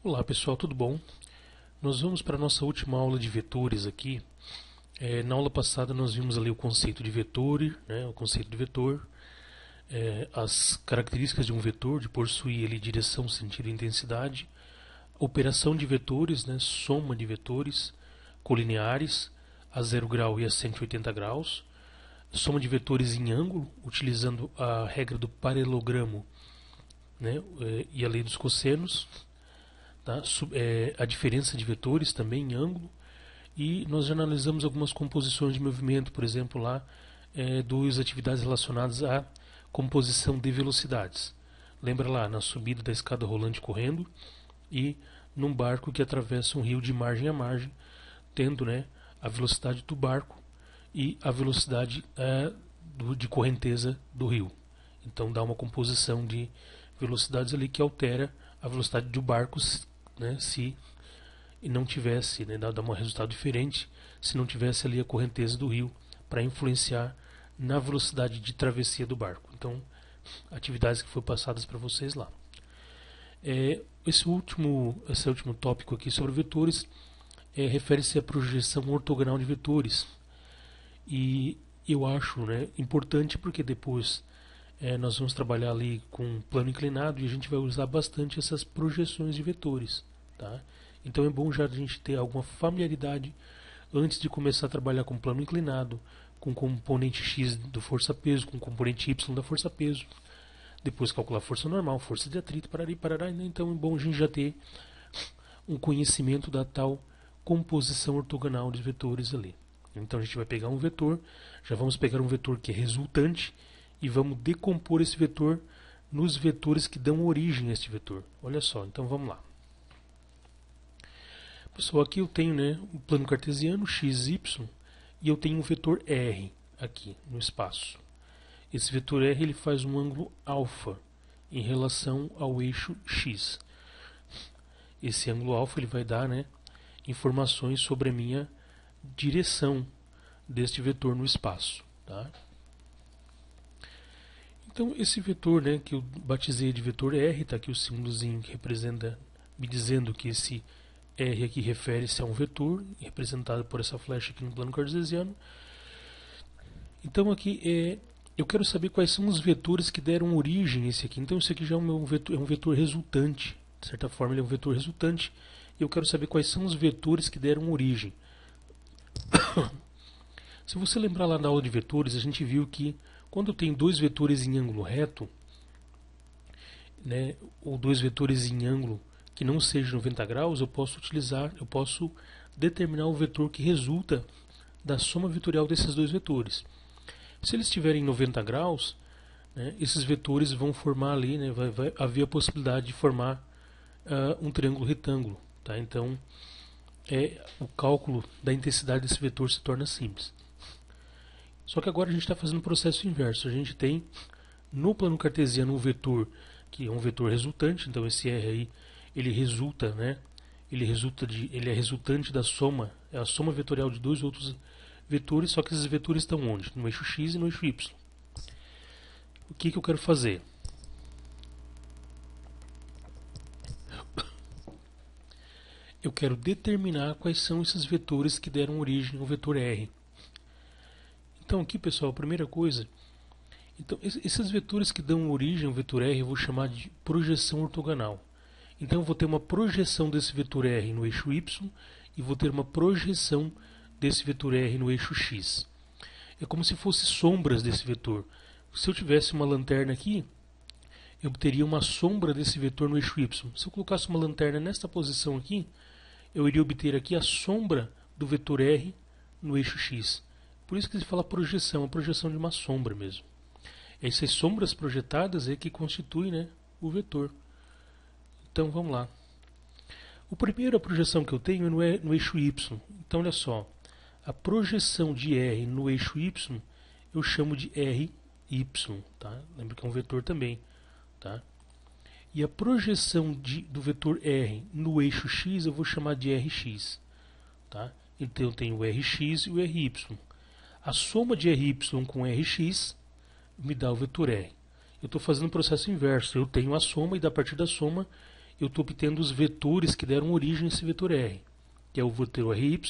Olá pessoal, tudo bom? Nós vamos para a nossa última aula de vetores aqui. Na aula passada nós vimos ali o conceito de vetor, né, o conceito de vetor, as características de um vetor, de possuir ele direção, sentido e intensidade, operação de vetores, né, soma de vetores colineares a 0 grau e a 180 graus, soma de vetores em ângulo, utilizando a regra do paralelogramo, né, e a lei dos cossenos. Tá? A diferença de vetores também em ângulo, e nós já analisamos algumas composições de movimento, por exemplo, lá duas atividades relacionadas à composição de velocidades. Lembra lá, na subida da escada rolante correndo e num barco que atravessa um rio de margem a margem, tendo, né, a velocidade do barco e a velocidade de correnteza do rio. Então dá uma composição de velocidades ali que altera a velocidade do barco, né, se não tivesse, né, dá um resultado diferente se não tivesse ali a correnteza do rio para influenciar na velocidade de travessia do barco. Então, atividades que foram passadas para vocês lá. Esse último tópico aqui sobre vetores refere-se à projeção ortogonal de vetores. E eu acho, né, importante porque depois nós vamos trabalhar ali com plano inclinado e a gente vai usar bastante essas projeções de vetores. Tá? Então é bom já a gente ter alguma familiaridade antes de começar a trabalhar com plano inclinado, com componente X do força-peso, com componente Y da força-peso, depois calcular força normal, força de atrito, parará. Então é bom a gente já ter um conhecimento da tal composição ortogonal de vetores ali. Então a gente vai pegar um vetor, já vamos pegar um vetor que é resultante e vamos decompor esse vetor nos vetores que dão origem a este vetor. Olha só, então vamos lá. Pessoal, aqui eu tenho, né, o plano cartesiano x, y, e eu tenho um vetor r aqui no espaço. Esse vetor r ele faz um ângulo alfa em relação ao eixo x. Esse ângulo alfa ele vai dar, né, informações sobre a minha direção deste vetor no espaço. Tá? Então esse vetor, né, que eu batizei de vetor R, está aqui o símbolozinho que representa, me dizendo que esse R aqui refere-se a um vetor, representado por essa flecha aqui no plano cartesiano. Então aqui eu quero saber quais são os vetores que deram origem a esse aqui. Então esse aqui já é um vetor resultante, de certa forma ele é um vetor resultante. Eu quero saber quais são os vetores que deram origem. Se você lembrar lá na aula de vetores, a gente viu que quando eu tenho dois vetores em ângulo reto, né, ou dois vetores em ângulo que não sejam 90 graus, eu posso determinar o vetor que resulta da soma vetorial desses dois vetores. Se eles estiverem em 90 graus, né, esses vetores vão formar ali, né, vai haver a possibilidade de formar um triângulo retângulo. Tá? Então, o cálculo da intensidade desse vetor se torna simples. Só que agora a gente está fazendo o processo inverso. A gente tem no plano cartesiano um vetor que é um vetor resultante, então esse R aí ele resulta, né? Ele é resultante da soma, é a soma vetorial de dois outros vetores, só que esses vetores estão onde? No eixo X e no eixo Y. O que eu quero fazer? Eu quero determinar quais são esses vetores que deram origem ao vetor R. Então aqui, pessoal, a primeira coisa, então esses vetores que dão origem ao vetor R eu vou chamar de projeção ortogonal. Então eu vou ter uma projeção desse vetor R no eixo Y e vou ter uma projeção desse vetor R no eixo X. É como se fossem sombras desse vetor. Se eu tivesse uma lanterna aqui, eu teria uma sombra desse vetor no eixo Y. Se eu colocasse uma lanterna nesta posição aqui, eu iria obter aqui a sombra do vetor R no eixo X. Por isso que se fala projeção, a projeção de uma sombra mesmo. Essas sombras projetadas é que constituem, né, o vetor. Então vamos lá. A primeira projeção que eu tenho é no eixo Y. Então olha só, a projeção de R no eixo Y eu chamo de RY. Tá? Lembra que é um vetor também. Tá? E a projeção do vetor R no eixo X eu vou chamar de RX. Tá? Então eu tenho o RX e o RY. A soma de RY com RX me dá o vetor R. Eu estou fazendo o processo inverso. Eu tenho a soma e a partir da soma eu estou obtendo os vetores que deram origem a esse vetor R, que é o vetor Ry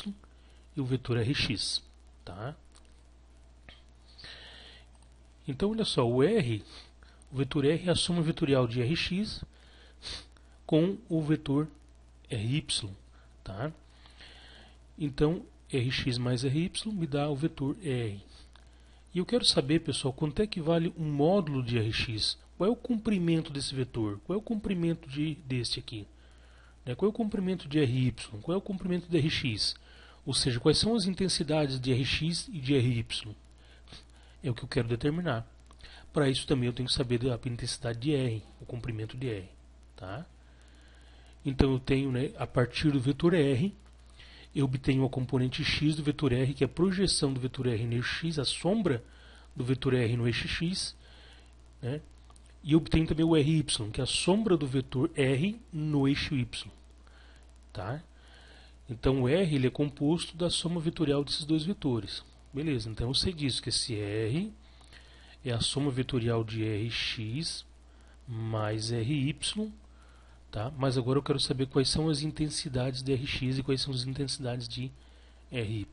e o vetor Rx. Tá? Então, olha só, o vetor R é a soma vetorial de Rx com o vetor Ry. Tá? Então, Rx mais Ry me dá o vetor R. E eu quero saber, pessoal, quanto é que vale um módulo de Rx? Qual é o comprimento desse vetor? Qual é o comprimento deste aqui? Qual é o comprimento de Ry? Qual é o comprimento de Rx? Ou seja, quais são as intensidades de Rx e de Ry? É o que eu quero determinar. Para isso também eu tenho que saber a intensidade de R, o comprimento de R. Tá? Então eu tenho, a partir do vetor R, eu obtenho a componente x do vetor R, que é a projeção do vetor R no eixo x, a sombra do vetor R no eixo x, e eu obtenho também o Ry, que é a sombra do vetor R no eixo y. Tá? Então o R ele é composto da soma vetorial desses dois vetores. Beleza, então eu sei disso, que esse R é a soma vetorial de Rx mais Ry. Tá? Mas agora eu quero saber quais são as intensidades de Rx e quais são as intensidades de Ry.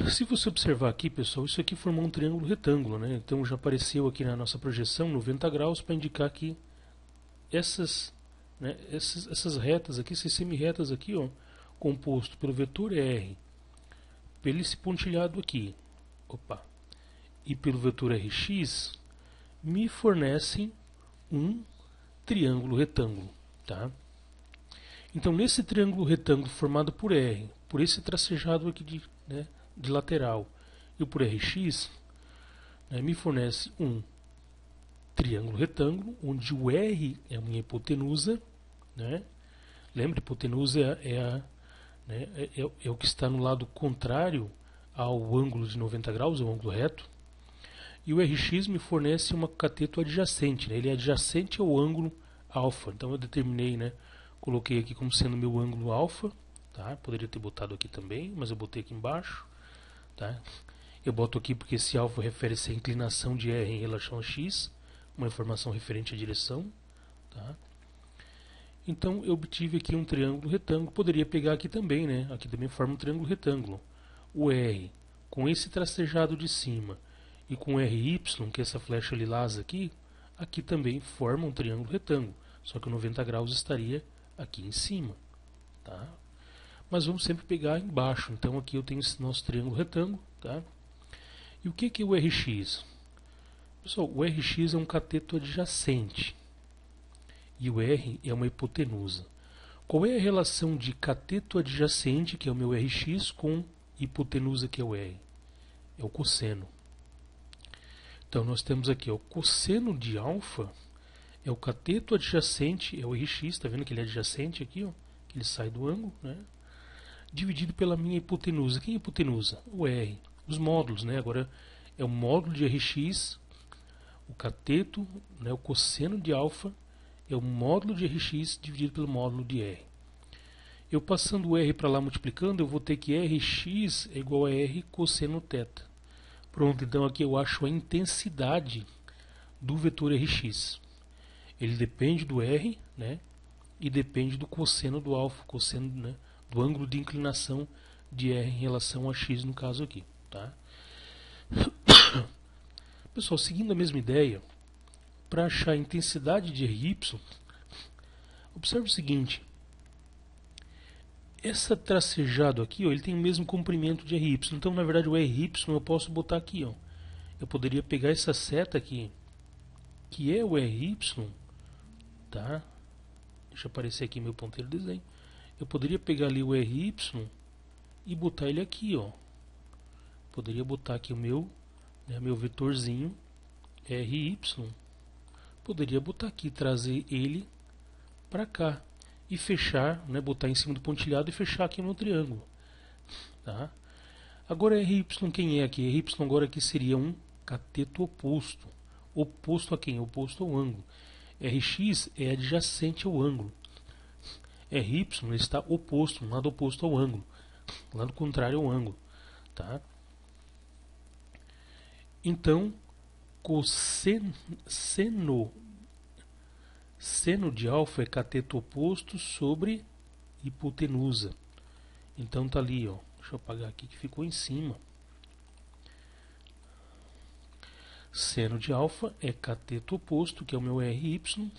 Se você observar aqui, pessoal, isso aqui formou um triângulo retângulo. Então já apareceu aqui na nossa projeção 90 graus para indicar que essas retas aqui, essas semi-retas aqui, composto pelo vetor R, pelo esse pontilhado aqui, e pelo vetor Rx, me fornecem um triângulo retângulo. Tá? Então, nesse triângulo retângulo formado por R, por esse tracejado aqui de lateral e por Rx, me fornece um triângulo retângulo, onde o R é a minha hipotenusa. Lembra, hipotenusa é o que está no lado contrário ao ângulo de 90 graus, o ângulo reto. E o Rx me fornece uma cateto adjacente, ele é adjacente ao ângulo alfa. Então eu determinei, coloquei aqui como sendo meu ângulo alfa. Tá? Poderia ter botado aqui também, mas eu botei aqui embaixo. Tá? Eu boto aqui porque esse alfa refere-se à inclinação de R em relação a x, uma informação referente à direção. Tá? Então eu obtive aqui um triângulo retângulo. Poderia pegar aqui também, aqui também forma um triângulo retângulo. O R com esse tracejado de cima e com Ry, que é essa flecha lilás aqui, aqui também forma um triângulo retângulo, só que o 90 graus estaria aqui em cima. Tá? Mas vamos sempre pegar embaixo. Então aqui eu tenho esse nosso triângulo retângulo. Tá? E o que é o Rx? Pessoal, o Rx é um cateto adjacente e o R é uma hipotenusa. Qual é a relação de cateto adjacente, que é o meu Rx, com hipotenusa, que é o R? É o cosseno. Então nós temos aqui o cosseno de alfa é o cateto adjacente, é o Rx, está vendo que ele é adjacente aqui, que ele sai do ângulo, dividido pela minha hipotenusa. Quem é a hipotenusa? O R. Os módulos, agora é o módulo de Rx, o cateto, o cosseno de alfa é o módulo de Rx dividido pelo módulo de R. Eu passando o R para lá multiplicando, eu vou ter que Rx é igual a R cosseno θ. Pronto, então aqui eu acho a intensidade do vetor Rx. Ele depende do R, e depende do cosseno do alfa, cosseno, do ângulo de inclinação de R em relação a x no caso aqui. Tá? Pessoal, seguindo a mesma ideia, para achar a intensidade de Ry, observe o seguinte. Esse tracejado aqui, ele tem o mesmo comprimento de Ry. Então, na verdade, o Ry eu posso botar aqui. Eu poderia pegar essa seta aqui, que é o Ry, tá? Deixa aparecer aqui meu ponteiro de desenho. Eu poderia pegar ali o Ry e botar ele aqui, Poderia botar aqui o meu vetorzinho Ry. Poderia botar aqui, trazer ele para cá e fechar, botar em cima do pontilhado e fechar aqui o meu triângulo. Tá? Agora Ry, quem é aqui? Ry agora aqui seria um cateto oposto. Oposto a quem? Oposto ao ângulo. Rx é adjacente ao ângulo. Ry está oposto, um lado oposto ao ângulo, lado contrário ao ângulo. Tá? Então, Seno de alfa é cateto oposto sobre hipotenusa. Então tá ali, ó. Deixa eu apagar aqui que ficou em cima. Seno de alfa é cateto oposto, que é o meu RY,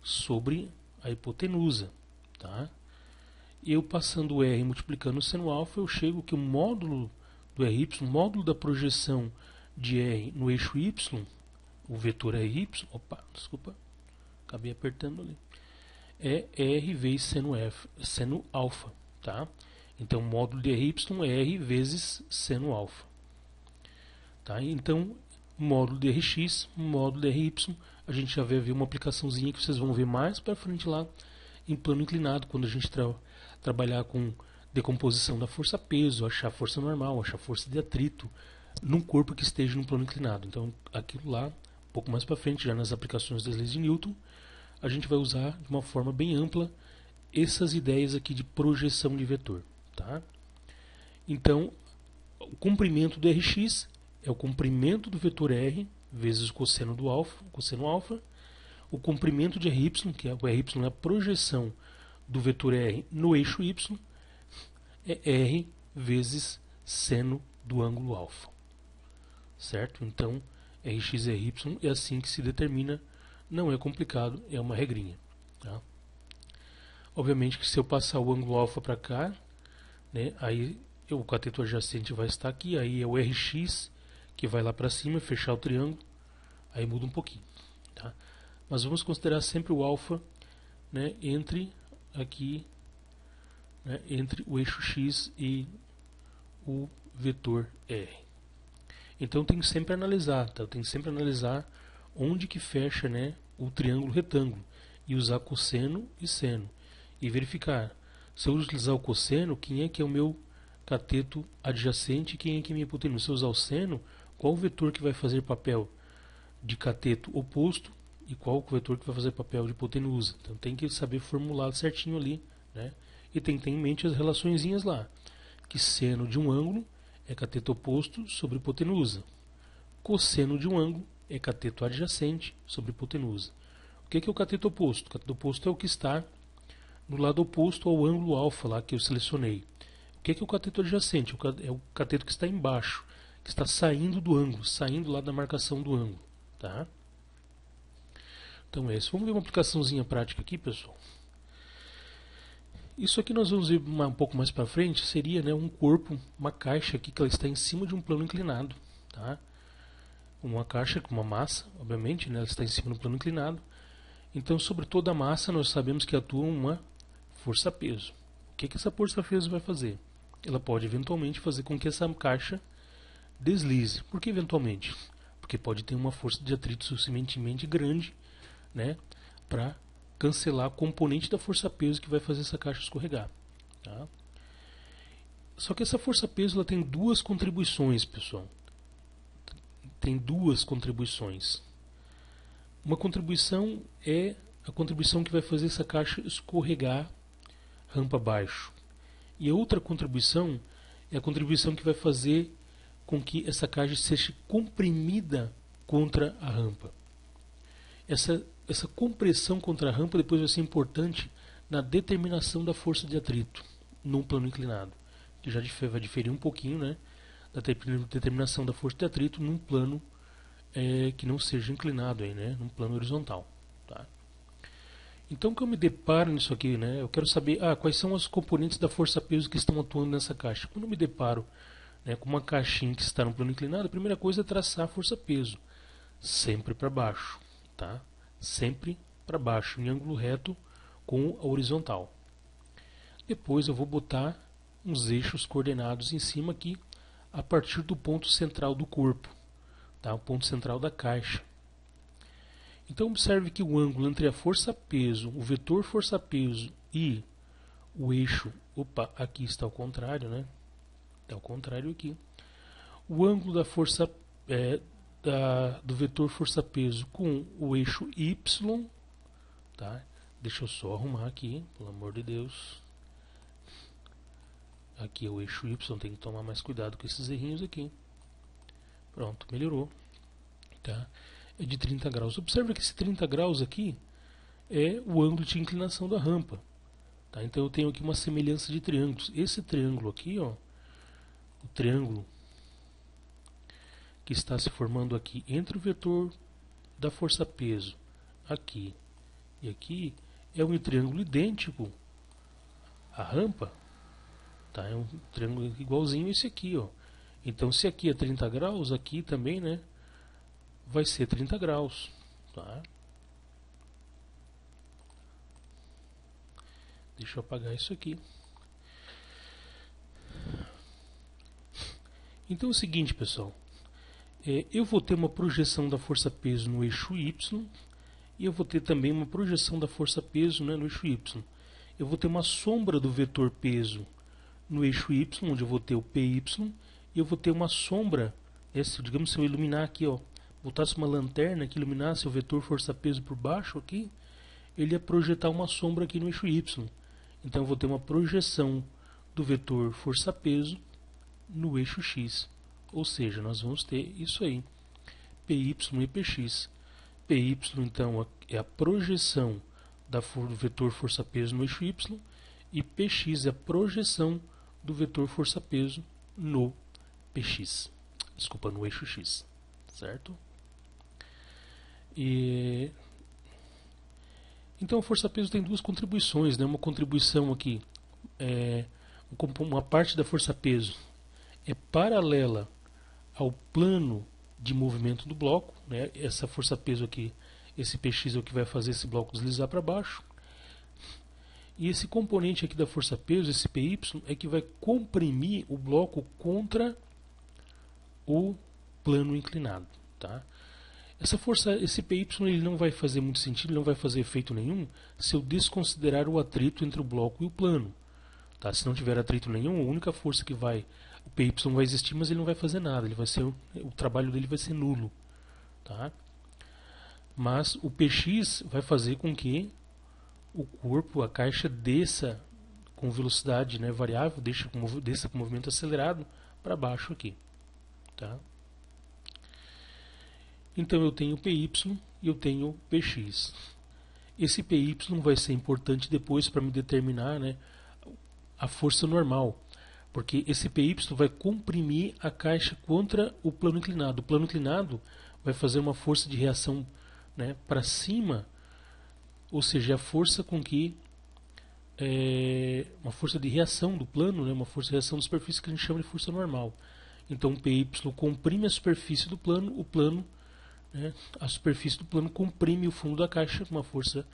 sobre a hipotenusa, tá? Eu passando o R e multiplicando o seno alfa, eu chego que o módulo do RY, o módulo da projeção de R no eixo Y, o vetor RY, desculpa, acabei apertando ali, é R vezes seno alfa, tá? Então, o módulo de RY é R vezes seno alfa, tá? Então, módulo de Rx, módulo de Ry, a gente já vai ver uma aplicaçãozinha que vocês vão ver mais para frente lá em plano inclinado, quando a gente trabalhar com decomposição da força-peso, achar força normal, achar força de atrito num corpo que esteja no plano inclinado. Então, aquilo lá, um pouco mais para frente, já nas aplicações das leis de Newton, a gente vai usar de uma forma bem ampla essas ideias aqui de projeção de vetor, tá? Então, o comprimento do Rx é o comprimento do vetor R vezes o cosseno do alfa, cosseno alfa. O comprimento de RY, que é o RY é a projeção do vetor R no eixo Y, é R vezes seno do ângulo alfa. Certo? Então, Rx e Ry é assim que se determina, não é complicado, é uma regrinha. Tá? Obviamente que se eu passar o ângulo alfa para cá, né, aí o cateto adjacente vai estar aqui, aí é o Rx que vai lá para cima, fechar o triângulo, aí muda um pouquinho. Tá? Mas vamos considerar sempre o alfa, né, entre aqui, né, entre o eixo x e o vetor R. Então tem que sempre analisar, tá? Tem que sempre analisar onde que fecha, né, o triângulo retângulo e usar cosseno e seno e verificar se eu utilizar o cosseno, quem é que é o meu cateto adjacente e quem é que é a minha hipotenusa. Se eu usar o seno, qual o vetor que vai fazer papel de cateto oposto e qual o vetor que vai fazer papel de hipotenusa. Então tem que saber formular certinho ali, né? E tem que ter em mente as relaçõezinhas lá, que seno de um ângulo é cateto oposto sobre hipotenusa. Cosseno de um ângulo é cateto adjacente sobre hipotenusa. O que é o cateto oposto? O cateto oposto é o que está no lado oposto ao ângulo alfa lá que eu selecionei. O que é o cateto adjacente? É o cateto que está embaixo, que está saindo do ângulo, saindo lá da marcação do ângulo. Tá? Então é isso. Vamos ver uma aplicaçãozinha prática aqui, pessoal. Isso aqui nós vamos ver um pouco mais para frente, seria, né, um corpo, uma caixa aqui que ela está em cima de um plano inclinado. Tá? Uma caixa com uma massa, obviamente, né, ela está em cima do plano inclinado. Então, sobre toda a massa, nós sabemos que atua uma força-peso. O que essa força-peso vai fazer? Ela pode eventualmente fazer com que essa caixa deslize. Por que eventualmente? Porque pode ter uma força de atrito suficientemente grande, né, para cancelar a componente da força-peso que vai fazer essa caixa escorregar. Tá? Só que essa força-peso ela tem duas contribuições, pessoal. Tem duas contribuições. Uma contribuição é a contribuição que vai fazer essa caixa escorregar rampa abaixo. E a outra contribuição é a contribuição que vai fazer com que essa caixa seja comprimida contra a rampa. Essa compressão contra a rampa depois vai ser importante na determinação da força de atrito num plano inclinado, que já vai diferir um pouquinho, né, da determinação da força de atrito num plano que não seja inclinado, aí, né, num plano horizontal. Tá? Então, que eu me deparo nisso aqui, né, eu quero saber quais são as componentes da força-peso que estão atuando nessa caixa. Quando eu me deparo, né, com uma caixinha que está no plano inclinado, a primeira coisa é traçar a força-peso, sempre para baixo. Tá? Sempre para baixo, em ângulo reto com a horizontal. Depois eu vou botar uns eixos coordenados em cima aqui, a partir do ponto central do corpo, tá? O ponto central da caixa. Então observe que o ângulo entre a força-peso, o vetor força-peso e o eixo, aqui está ao contrário, né? Está ao contrário aqui. O ângulo da força do vetor força-peso com o eixo Y, tá? Deixa eu só arrumar aqui, pelo amor de Deus. Aqui é o eixo Y, tem que tomar mais cuidado com esses errinhos aqui. Pronto, melhorou. Tá? É de 30 graus. Observe que esse 30 graus aqui é o ângulo de inclinação da rampa. Tá? Então eu tenho aqui uma semelhança de triângulos. Esse triângulo aqui, ó, o triângulo que está se formando aqui entre o vetor da força-peso aqui e aqui, é um triângulo idêntico à rampa. Tá? É um triângulo igualzinho a esse aqui, ó. Então se aqui é 30 graus, aqui também, né, vai ser 30 graus. Tá? Deixa eu apagar isso aqui. Então é o seguinte, pessoal. Eu vou ter uma projeção da força-peso no eixo Y e eu vou ter também uma projeção da força-peso, né, no eixo Y. Eu vou ter uma sombra do vetor peso no eixo Y, onde eu vou ter o PY, e eu vou ter uma sombra, digamos, se eu iluminar aqui, ó, botasse uma lanterna que iluminasse o vetor força-peso por baixo aqui, ele ia projetar uma sombra aqui no eixo Y. Então eu vou ter uma projeção do vetor força-peso no eixo X. Ou seja, nós vamos ter isso aí, PY e PX. PY, então, é a projeção do vetor força-peso no eixo Y, e PX é a projeção do vetor força-peso no PX. Desculpa, no eixo X. Certo? Então a força-peso tem duas contribuições, né? Uma contribuição aqui, uma parte da força-peso é paralela ao plano de movimento do bloco, né? Essa força-peso aqui, esse PX é o que vai fazer esse bloco deslizar para baixo. E esse componente aqui da força-peso, esse PY, é que vai comprimir o bloco contra o plano inclinado. Tá? Essa força, esse PY, ele não vai fazer muito sentido, ele não vai fazer efeito nenhum se eu desconsiderar o atrito entre o bloco e o plano. Tá? Se não tiver atrito nenhum, a única força que vai, o PY vai existir, mas ele não vai fazer nada, ele vai ser, o trabalho dele vai ser nulo. Tá? Mas o PX vai fazer com que o corpo, a caixa, desça com velocidade, né, variável, desça com movimento acelerado para baixo aqui. Tá? Então eu tenho PY e eu tenho PX. Esse PY vai ser importante depois para me determinar, né, a força normal, porque esse PY vai comprimir a caixa contra o plano inclinado. O plano inclinado vai fazer uma força de reação, né, para cima, ou seja, a força com que uma força de reação do plano, né, uma força de reação da superfície que a gente chama de força normal. Então PY comprime a superfície do plano, o plano, né, a superfície do plano comprime o fundo da caixa com uma força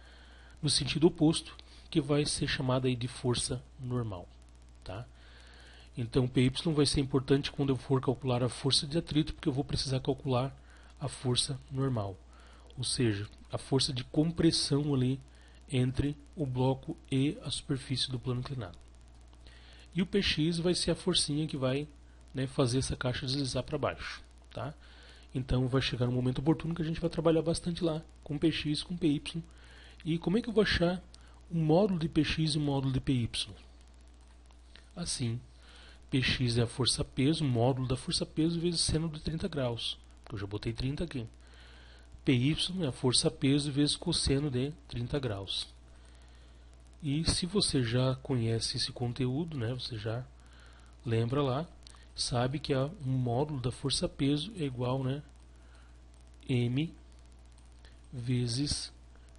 no sentido oposto, que vai ser chamada aí de força normal. Tá? Então PY vai ser importante quando eu for calcular a força de atrito, porque eu vou precisar calcular a força normal, ou seja, a força de compressão ali entre o bloco e a superfície do plano inclinado. E o PX vai ser a forcinha que vai, né, fazer essa caixa deslizar para baixo. Tá? Então vai chegar um momento oportuno que a gente vai trabalhar bastante lá com PX, com PY. E como é que eu vou achar o módulo de PX e o módulo de PY? Assim, PX é a força-peso, módulo da força-peso vezes seno de 30 graus. Eu já botei 30 aqui. PY é a força-peso vezes cosseno de 30 graus. E se você já conhece esse conteúdo, né, você já lembra lá, sabe que um módulo da força-peso é igual, né, M vezes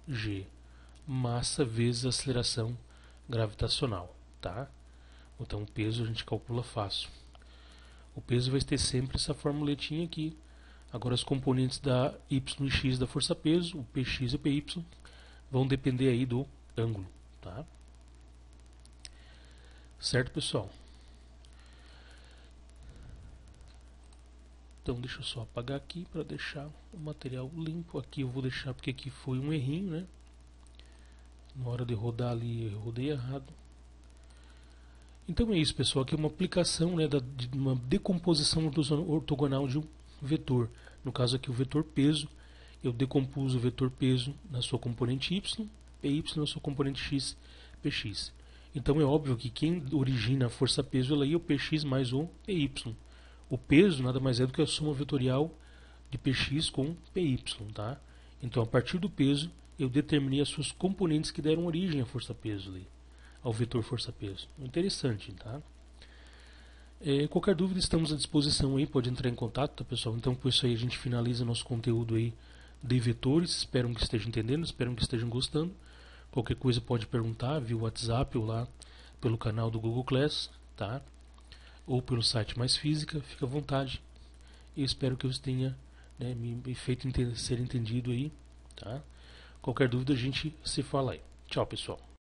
G. Massa vezes aceleração gravitacional. Tá? Então o peso a gente calcula fácil. O peso vai ter sempre essa formuletinha aqui. Agora os componentes da Y e X da força-peso, o PX e o PY, vão depender aí do ângulo. Tá? Certo, pessoal? Então deixa eu só apagar aqui para deixar o material limpo. Aqui eu vou deixar porque aqui foi um errinho, né? Na hora de rodar ali eu rodei errado. Então é isso, pessoal. Aqui é uma aplicação, né, de uma decomposição ortogonal de um vetor. No caso aqui o vetor peso, eu decompus o vetor peso na sua componente y, py na sua componente x, px. Então é óbvio que quem origina a força-peso é o px mais o py. O peso nada mais é do que a soma vetorial de px com py. Tá? Então a partir do peso eu determinei as suas componentes que deram origem à força-peso ali, ao vetor força-peso. Interessante, tá? Qualquer dúvida, estamos à disposição aí, pode entrar em contato, tá, pessoal? Então, por isso aí a gente finaliza nosso conteúdo aí de vetores. Espero que estejam entendendo, espero que estejam gostando. Qualquer coisa pode perguntar via WhatsApp ou lá pelo canal do Google Class, tá? Ou pelo site Mais Física, fica à vontade. Eu espero que eu tenha, né, me feito ser entendido aí, tá? Qualquer dúvida a gente se fala aí. Tchau, pessoal.